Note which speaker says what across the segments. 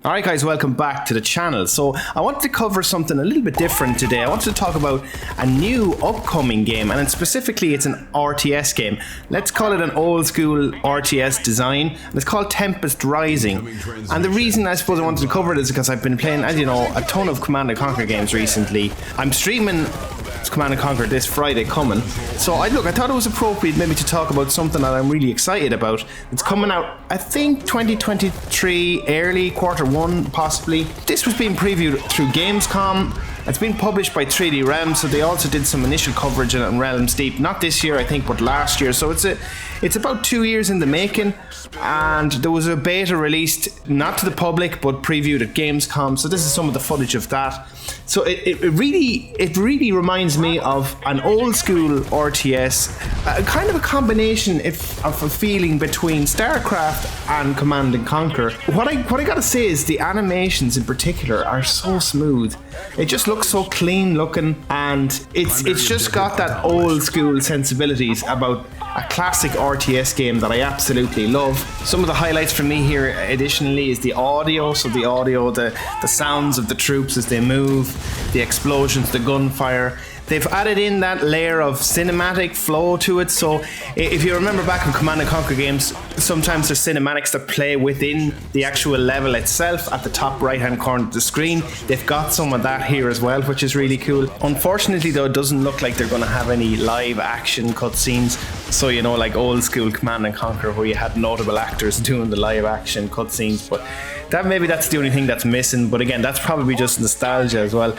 Speaker 1: Alright guys, welcome back to the channel. So I wanted to cover something a little bit different today. I wanted to talk about a new upcoming game, and specifically it's an RTS game. Let's call it an old school RTS design, and it's called Tempest Rising. And the reason I suppose I wanted to cover it is because I've been playing, as you know, a ton of Command & Conquer games recently. I'm streaming Command & Conquer this Friday coming, so I thought it was appropriate maybe to talk about something that I'm really excited about. It's coming out, I think 2023, early Q1 possibly. This was being previewed through Gamescom. It's been published by 3D Realms, so they also did some initial coverage on Realms Deep, not this year I think, but last year. So it's about 2 years in the making, and there was a beta released, not to the public, but previewed at Gamescom. So this is some of the footage of that. So it really reminds me of an old school RTS, kind of a combination of a feeling between StarCraft and Command & Conquer. What I gotta say is the animations in particular are so smooth. It just looks so clean looking, and it's just got that old school sensibilities about a classic RTS game that I absolutely love. Some of the highlights for me here additionally is the audio. So the audio, the sounds of the troops as they move, the explosions, the gunfire. They've added in that layer of cinematic flow to it. So if you remember back in Command & Conquer games, sometimes there's cinematics that play within the actual level itself at the top right hand corner of the screen. They've got some of that here as well, which is really cool. Unfortunately though, it doesn't look like they're going to have any live action cutscenes. So, you know, like old school Command & Conquer where you had notable actors doing the live action cutscenes, but maybe that's the only thing that's missing. But again, that's probably just nostalgia as well.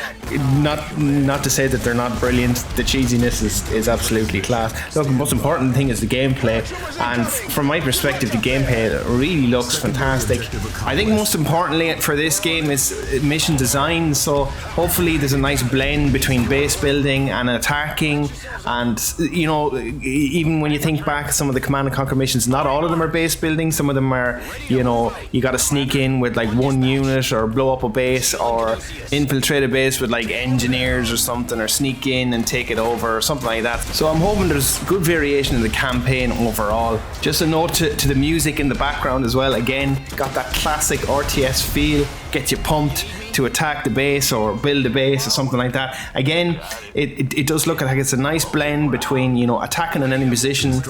Speaker 1: Not to say that they're not brilliant. The cheesiness is absolutely class. Look, the most important thing is the gameplay, and from my perspective, the gameplay really looks fantastic. I think most importantly for this game is mission design. So hopefully there's a nice blend between base building and attacking. And you know, even when you think back some of the Command & Conquer missions, not all of them are base building. Some of them are, you know, you got to sneak in with like one unit, or blow up a base, or infiltrate a base with like engineers or something, or sneak in and take it over or something like that. So I'm hoping there's good variation in the campaign overall. Just a note to the music in the background as well. Again, got that classic RTS feel, gets you pumped to attack the base or build a base or something like that. Again, it does look like it's a nice blend between, you know, attacking an enemy position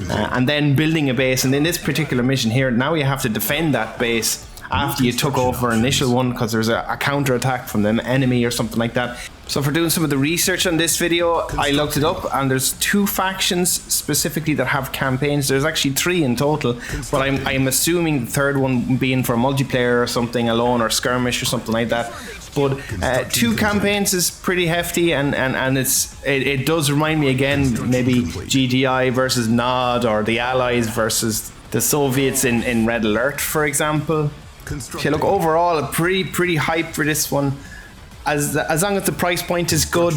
Speaker 1: and then building a base. And in this particular mission here, now you have to defend that base after you took over an initial one, because there's a counter attack from the enemy or something like that. So for doing some of the research on this video, I looked it up, and there's 2 factions specifically that have campaigns. There's actually 3 in total, but I'm assuming the third one being for multiplayer or something alone, or skirmish or something like that. But 2 campaigns is pretty hefty, and it does remind me again maybe GDI versus NOD, or the Allies versus the Soviets in Red Alert, for example. Okay, look, overall pretty hyped for this one. As long as the price point is good,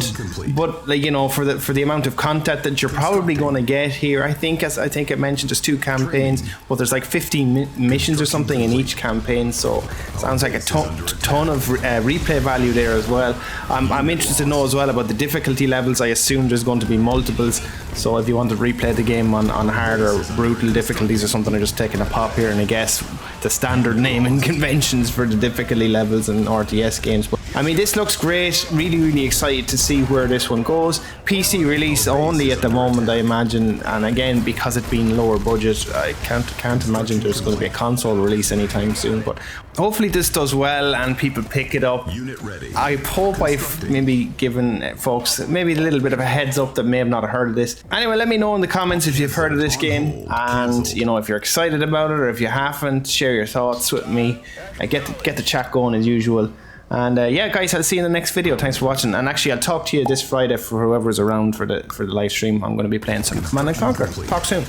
Speaker 1: but like, you know, for the amount of content that you're probably going to get here, I think I mentioned there's 2 campaigns, but there's like 15 missions or something in each campaign, so sounds like a ton of replay value there as well. I'm interested to know as well about the difficulty levels. I assume there's going to be multiples, so if you want to replay the game on hard or brutal difficulties or something, I'm just taking a pop here and I guess the standard naming conventions for the difficulty levels in RTS games. But I mean, this looks great. Really excited to see where this one goes. PC release only at the moment, I imagine, and again, because it being lower budget, I can't imagine there's going to be a console release anytime soon. But hopefully this does well and people pick it up. I hope I've maybe given folks maybe a little bit of a heads up that may have not heard of this. Anyway, let me know in the comments if you've heard of this game, and you know, if you're excited about it, or if you haven't, share your thoughts with me. Get the chat going as usual. And yeah guys, I'll see you in the next video. Thanks for watching, and actually I'll talk to you this Friday for whoever's around for the live stream. I'm going to be playing some Command & Conquer. Talk soon.